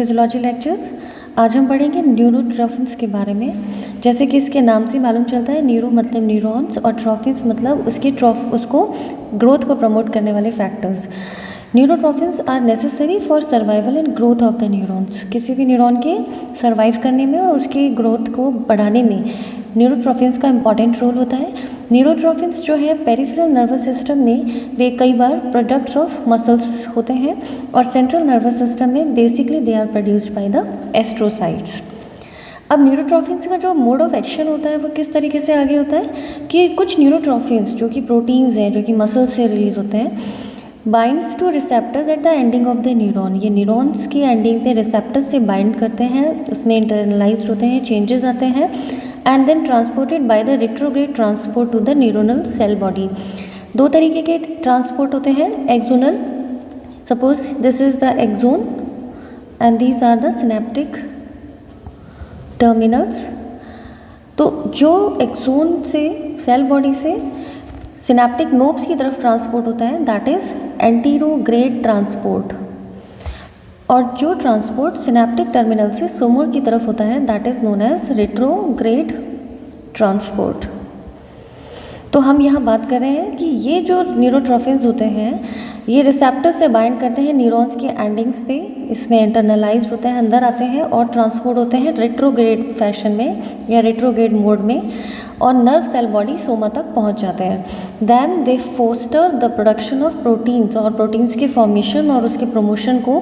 Physiology lectures. आज हम पढ़ेंगे न्यूरोट्रॉफिन्स के बारे में। जैसे कि इसके नाम से मालूम चलता है, न्यूरो मतलब न्यूरॉन्स और ट्रॉफिन्स मतलब उसको ग्रोथ को प्रमोट करने वाले factors. Neurotrophins are necessary for survival and growth of the neurons. किसी भी न्यूरॉन के सर्वाइव करने में और उसकी ग्रोथ को बढ़ाने में न्यूरोट्रॉफिन्स का इंपॉर्टेंट रोल होता है। न्यूरोट्रॉफिन्स जो है पेरिफेरल नर्वस सिस्टम में वे कई बार प्रोडक्ट्स ऑफ मसल्स होते हैं और सेंट्रल नर्वस सिस्टम में basically they are produced by the astrocytes. अब न्यूरोट्रॉफिन्स का जो मोड ऑफ एक्शन होता है वो किस तरीके से आगे होता है कि कुछ न्यूरोट्रॉफिन्स जो कि प्रोटीन्स हैं जो कि मसल्स से रिलीज होते हैं, binds to receptors at the ending of the neuron. ये न्यूरॉन्स की एंडिंग पे रिसेप्टर्स से बाइंड करते हैं, उसमें इंटरनलाइज्ड होते हैं, चेंजेस आते हैं and then transported by the retrograde transport to the neuronal cell body. दो तरीके के ट्रांसपोर्ट होते हैं, axonal, suppose this is the axon and these are the synaptic terminals. तो जो एक्सोन से सेल बॉडी से सिनेप्टिक नोब्स की तरफ ट्रांसपोर्ट होता है दैट इज एंटीरोग्रेड ट्रांसपोर्ट, और जो ट्रांसपोर्ट सिनेप्टिक टर्मिनल से सोमोर की तरफ होता है that is known as retrograde transport. तो हम यहाँ बात कर रहे हैं कि ये जो न्यूरोट्रॉफिन्स होते हैं ये रिसेप्टर से बाइंड करते हैं न्यूरॉन्स के एंडिंग्स पे, इसमें इंटरनलाइज होते हैं, अंदर आते हैं और ट्रांसपोर्ट होते हैं रेट्रोग्रेड फैशन में या रेट्रोग्रेड मोड में और नर्व सेल बॉडी सोमा तक पहुंच जाते हैं। Then they foster the production of proteins, और प्रोटीन्स के फॉर्मेशन और उसके प्रमोशन को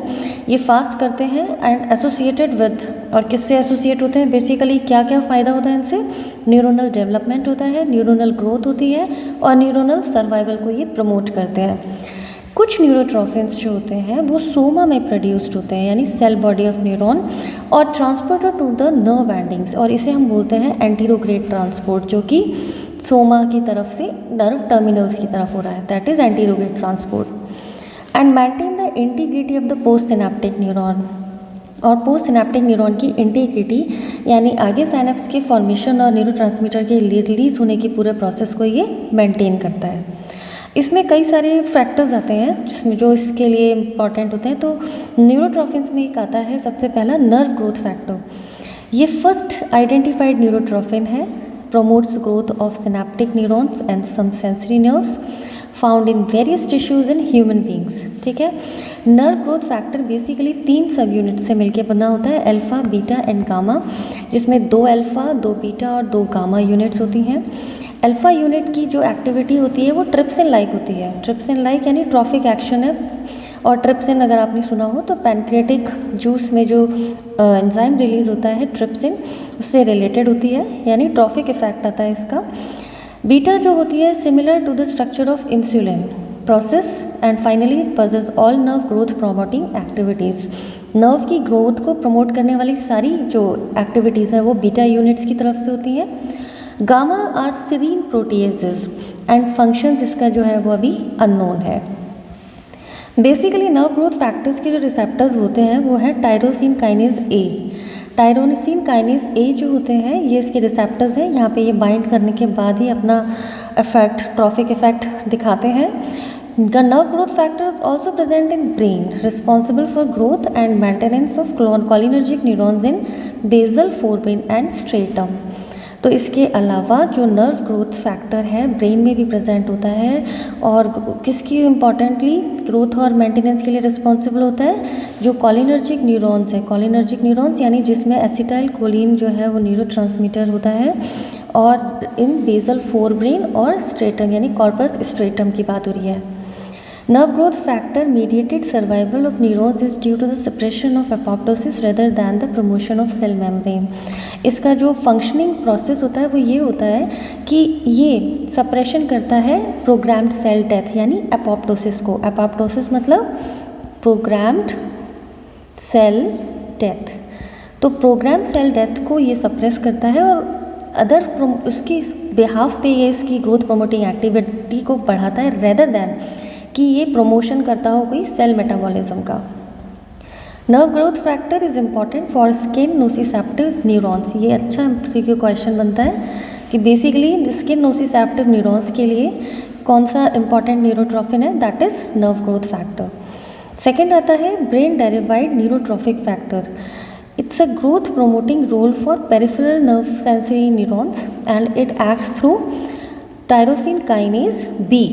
ये फास्ट करते हैं एंड एसोसिएटेड विद, और किससे एसोसिएट होते हैं बेसिकली, क्या क्या फ़ायदा होता है इनसे, न्यूरोनल डेवलपमेंट होता है, न्यूरोनल ग्रोथ होती है और न्यूरोनल सर्वाइवल को ये प्रमोट करते हैं। कुछ न्यूरोट्रॉफिन्स जो होते हैं वो सोमा में प्रोड्यूस्ड होते हैं यानी सेल बॉडी ऑफ न्यूरॉन और transported to the nerve endings, और इसे हम बोलते हैं एंटीरोग्रेड ट्रांसपोर्ट, जो कि सोमा की तरफ से नर्व टर्मिनल्स की तरफ हो रहा है, that is anterograde transport. And maintain the integrity of the post synaptic neuron, और पोस्ट सिनेप्टिक न्यूरॉन की इंटीग्रिटी यानी आगे साइनेप्स के फॉर्मेशन और न्यूरोट्रांसमीटर के रिलीज होने के पूरे प्रोसेस को ये मेंटेन करता है। इसमें कई सारे फैक्टर्स आते हैं जिसमें जो इसके लिए इम्पॉर्टेंट होते हैं। तो न्यूरोट्रॉफिन्स में एक आता है सबसे पहला नर्व ग्रोथ फैक्टर। ये फर्स्ट आइडेंटिफाइड न्यूरोट्रॉफिन है, promotes growth of synaptic neurons and some sensory nerves found in various tissues in human beings. ठीक है, नर्व ग्रोथ फैक्टर बेसिकली 3 सब यूनिट से मिलकर बना होता है, अल्फा, बीटा एंड गामा, जिसमें 2 अल्फा, 2 बीटा और 2 गामा यूनिट्स होती हैं। अल्फा यूनिट की जो एक्टिविटी होती है वो ट्रिप्सिन लाइक होती है, ट्रिप्सिन लाइक यानी ट्रॉफिक एक्शन है, और ट्रिप्सिन अगर आपने सुना हो तो पैनक्रियाटिक जूस में जो एंजाइम रिलीज होता है ट्रिप्सिन उससे रिलेटेड होती है, यानी ट्रॉफिक इफेक्ट आता है इसका। बीटा जो होती है similar to the structure of insulin process and finally it possesses all nerve growth promoting activities. Nerve की ग्रोथ को प्रमोट करने वाली सारी जो एक्टिविटीज़ हैं वो बीटा यूनिट्स की तरफ से होती हैं। Gamma are serine proteases and functions इसका जो है वो अभी अननोन है। बेसिकली नर्व ग्रोथ फैक्टर्स के जो रिसेप्टर्स होते हैं वो है टायरोसिन काइनेज ए। टायरोसिन काइनेज ए जो होते हैं ये इसके रिसेप्टर्स हैं, यहाँ पे ये बाइंड करने के बाद ही अपना इफेक्ट, ट्रॉफिक इफेक्ट दिखाते हैं। The nerve growth factor is also present in brain, responsible for growth and maintenance of cholinergic neurons in basal forebrain and stratum। तो इसके अलावा जो नर्व ग्रोथ फैक्टर है ब्रेन में भी प्रेजेंट होता है, और किसकी इम्पॉर्टेंटली ग्रोथ और मेंटेनेंस के लिए रिस्पॉन्सिबल होता है, जो कॉलिनर्जिक न्यूरॉन्स है, कॉलिनर्जिक न्यूरॉन्स यानी जिसमें एसिटाइल कोलिन जो है वो न्यूरोट्रांसमीटर होता है, और इन बेसल फोरब्रेन और स्ट्रेटम यानी कॉर्पस स्ट्रेटम की बात हो रही है। Nerve growth factor mediated survival of neurons is due to the suppression of apoptosis rather than the promotion of cell membrane। इसका जो फंक्शनिंग प्रोसेस होता है वो ये होता है कि ये सप्रेशन करता है प्रोग्राम्ड सेल डेथ यानी एपोप्टोसिस को। एपोप्टोसिस मतलब प्रोग्राम्ड सेल डेथ, तो प्रोग्राम सेल डेथ को ये सप्रेस करता है और अदर उसकी बिहाफ पे ये इसकी ग्रोथ प्रोमोटिंग एक्टिविटी को बढ़ाता है रेदर दैन कि ये प्रमोशन करता हो कोई सेल मेटाबॉलिज्म का। Nerve growth factor is important for skin nociceptive neurons. ये अच्छा एमसीक्यू क्वेश्चन बनता है कि बेसिकली स्किन नोसिसेप्टिव न्यूरॉन्स के लिए कौन सा इंपॉर्टेंट न्यूरोट्रॉफिन है, that is nerve growth factor. Second आता है brain derived neurotrophic factor. It's a growth promoting role for peripheral nerve sensory neurons and it acts through tyrosine kinase B.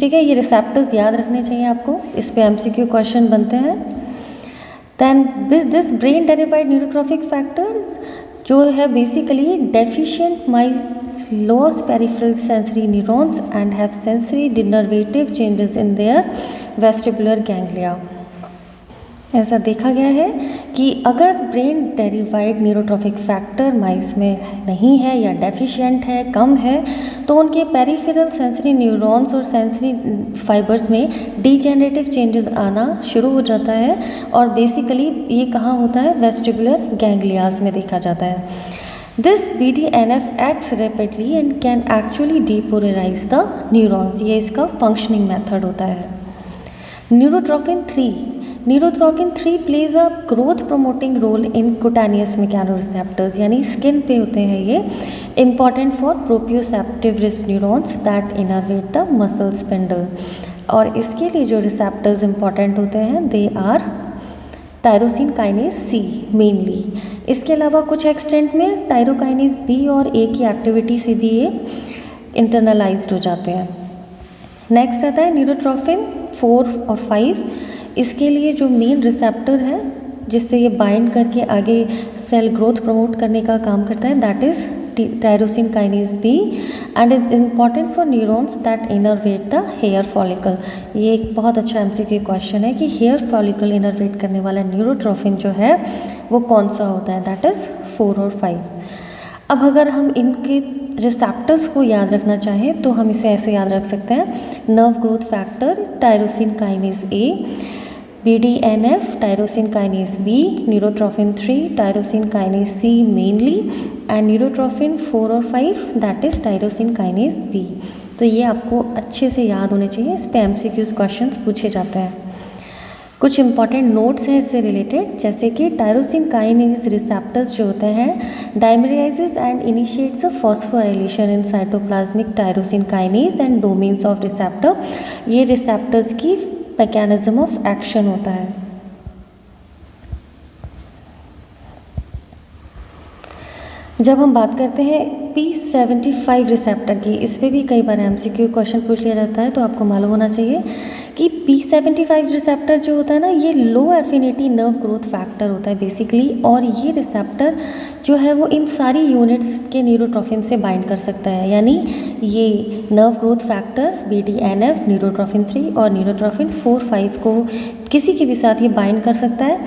ठीक है, ये रिसेप्टर्स याद रखने चाहिए आपको, इस पे एमसीक्यू क्वेश्चन बनते हैं. Then this brain derived neurotrophic factors जो है basically deficient mice loss peripheral sensory neurons and have sensory denervative changes in their vestibular ganglia. ऐसा देखा गया है कि अगर brain derived neurotrophic factor mice में नहीं है या डेफिशिएंट है, कम है, तो उनके पेरिफेरल सेंसरी न्यूरॉन्स और सेंसरी फाइबर्स में डीजेनरेटिव चेंजेस आना शुरू हो जाता है. और बेसिकली ये कहाँ होता है? वेस्टिबुलर गैंग्लियाज में देखा जाता है. This BDNF acts rapidly and can actually depolarize the neurons. ये इसका फंक्शनिंग मेथड होता है. Neurotrophin 3 plays a growth promoting role in cutaneous mechanoreceptors, यानी स्किन पे होते हैं ये, important for proprioceptive neurons that innervate the muscle spindle. और इसके लिए जो रिसेप्टर्स इम्पॉर्टेंट होते हैं they are tyrosine kinase C mainly. इसके अलावा कुछ एक्सटेंट में टायरोकाइनेज बी और ए की एक्टिविटी से भी ये इंटरनलाइज्ड हो जाते हैं. नेक्स्ट आता है न्यूरोट्रॉफिन 4 और 5. इसके लिए जो मेन रिसेप्टर है जिससे ये बाइंड करके आगे सेल ग्रोथ प्रमोट करने का काम करता है that is tyrosine kinase B and is important for neurons that innervate the hair follicle. ये एक बहुत अच्छा एमसीक्यू क्वेश्चन है कि हेयर फॉलिकल इनर्वेट करने वाला न्यूरोट्रॉफिन जो है वो कौन सा होता है? दैट इज़ 4 और 5. अब अगर हम इनके रिसेप्टर्स को याद रखना चाहें तो हम इसे ऐसे याद रख सकते हैं. Nerve growth factor tyrosine kinase A, BDNF tyrosine kinase B, neurotrophin 3 tyrosine kinase C mainly and neurotrophin 4 और 5 that is tyrosine kinase B. तो ये आपको अच्छे से याद होने चाहिए, इस पे MCQs क्वेश्चंस पूछे जाते हैं. कुछ इंपॉर्टेंट नोट्स हैं इससे रिलेटेड, जैसे कि टायरोसिन काइनेज रिसेप्टर्स जो होते हैं dimerizes and initiates a phosphorylation in cytoplasmic tyrosine kinase and domains of receptor. ये रिसेप्टर्स की मैकेनिज्म ऑफ एक्शन होता है. जब हम बात करते हैं P75 रिसेप्टर की, इस पर भी कई बार MCQ क्वेश्चन पूछ लिया जाता है, तो आपको मालूम होना चाहिए कि P75 रिसेप्टर जो होता है ना, ये लो एफिनिटी नर्व ग्रोथ फैक्टर होता है बेसिकली. और ये रिसेप्टर जो है वो इन सारी यूनिट्स के न्यूरोट्रॉफिन से बाइंड कर सकता है. यानी ये नर्व ग्रोथ फैक्टर BDNF, न्यूरोट्रॉफिन 3 और न्यूरोट्रॉफिन 4-5 को किसी के भी साथ ये बाइंड कर सकता है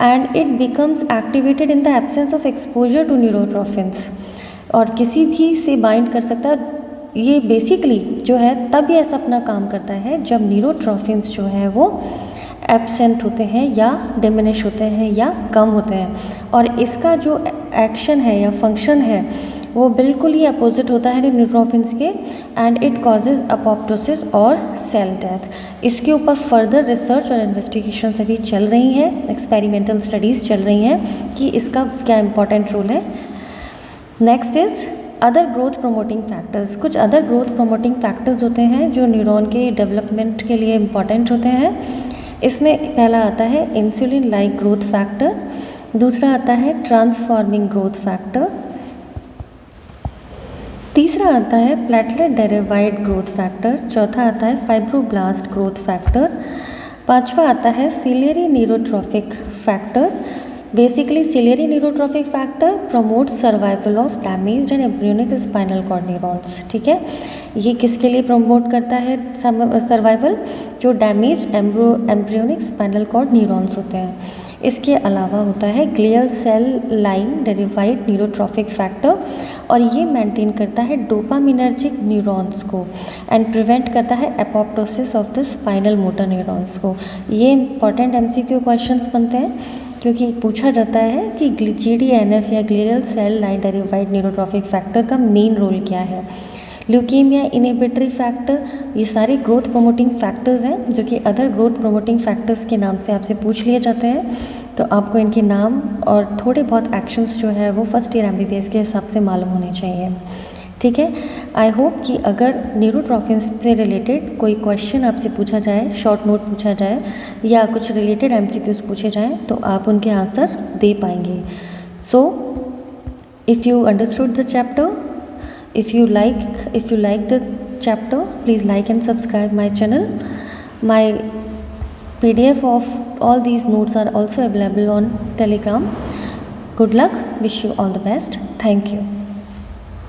and it becomes activated in the absence of exposure to neurotrophins. और किसी भी से बाइंड कर सकता है. ये बेसिकली जो है तब ये ऐसा अपना काम करता है जब न्यूरोट्रॉफिन्स जो है वो एब्सेंट होते हैं या डिमिनिश होते हैं या कम होते हैं. और इसका जो एक्शन है या फंक्शन है वो बिल्कुल ही अपोजिट होता है न्यूरोट्रॉफिन्स के एंड इट कॉजेज अपोप्टोसिस और सेल डेथ. इसके ऊपर फर्दर रिसर्च और इन्वेस्टिगेशन अभी चल रही हैं, एक्सपेरिमेंटल स्टडीज़ चल रही हैं कि इसका क्या इम्पोर्टेंट रोल है. Next is other growth promoting factors. कुछ अदर ग्रोथ प्रोमोटिंग फैक्टर्स होते हैं जो न्यूरॉन के डेवलपमेंट के लिए इम्पॉर्टेंट होते हैं. इसमें पहला आता है इंसुलिन लाइक ग्रोथ फैक्टर, दूसरा आता है ट्रांसफॉर्मिंग ग्रोथ फैक्टर, तीसरा आता है प्लेटलेट डेरिवाइड ग्रोथ फैक्टर, चौथा आता है फाइब्रोब्लास्ट ग्रोथ फैक्टर, पांचवा आता है ciliary neurotrophic factor. Basically ciliary neurotrophic factor promote survival of damaged and embryonic spinal cord neurons. ठीक है, ये किसके लिए प्रमोट करता है सर्वाइवल? जो damaged embryonic spinal cord neurons होते हैं. इसके अलावा होता है glial cell line derived neurotrophic factor और ये मेंटेन करता है डोपामिनर्जिक न्यूरॉन्स को एंड प्रिवेंट करता है apoptosis of the spinal motor neurons को. ये इंपॉर्टेंट MCQ क्वेश्चंस बनते हैं क्योंकि पूछा जाता है कि GDNF या glial cell line derived neurotrophic factor का मेन रोल क्या है. ल्यूकीमिया इनहिबिटरी फैक्टर, ये सारे ग्रोथ प्रोमोटिंग फैक्टर्स हैं जो कि अदर ग्रोथ प्रोमोटिंग फैक्टर्स के नाम से आपसे पूछ लिए जाते हैं. तो आपको इनके नाम और थोड़े बहुत एक्शंस जो है वो फर्स्ट ईयर MBBS के हिसाब से मालूम होने चाहिए. ठीक है। आई होप कि अगर न्यूरोट्रॉफिन से रिलेटेड कोई क्वेश्चन आपसे पूछा जाए, शॉर्ट नोट पूछा जाए या कुछ रिलेटेड एमसीक्यूज पूछे जाएँ तो आप उनके आंसर दे पाएंगे। So if you understood the chapter, if you like the chapter, please like and subscribe my channel. My PDF of all these notes are also available on Telegram. Good luck, wish you all the best. Thank you.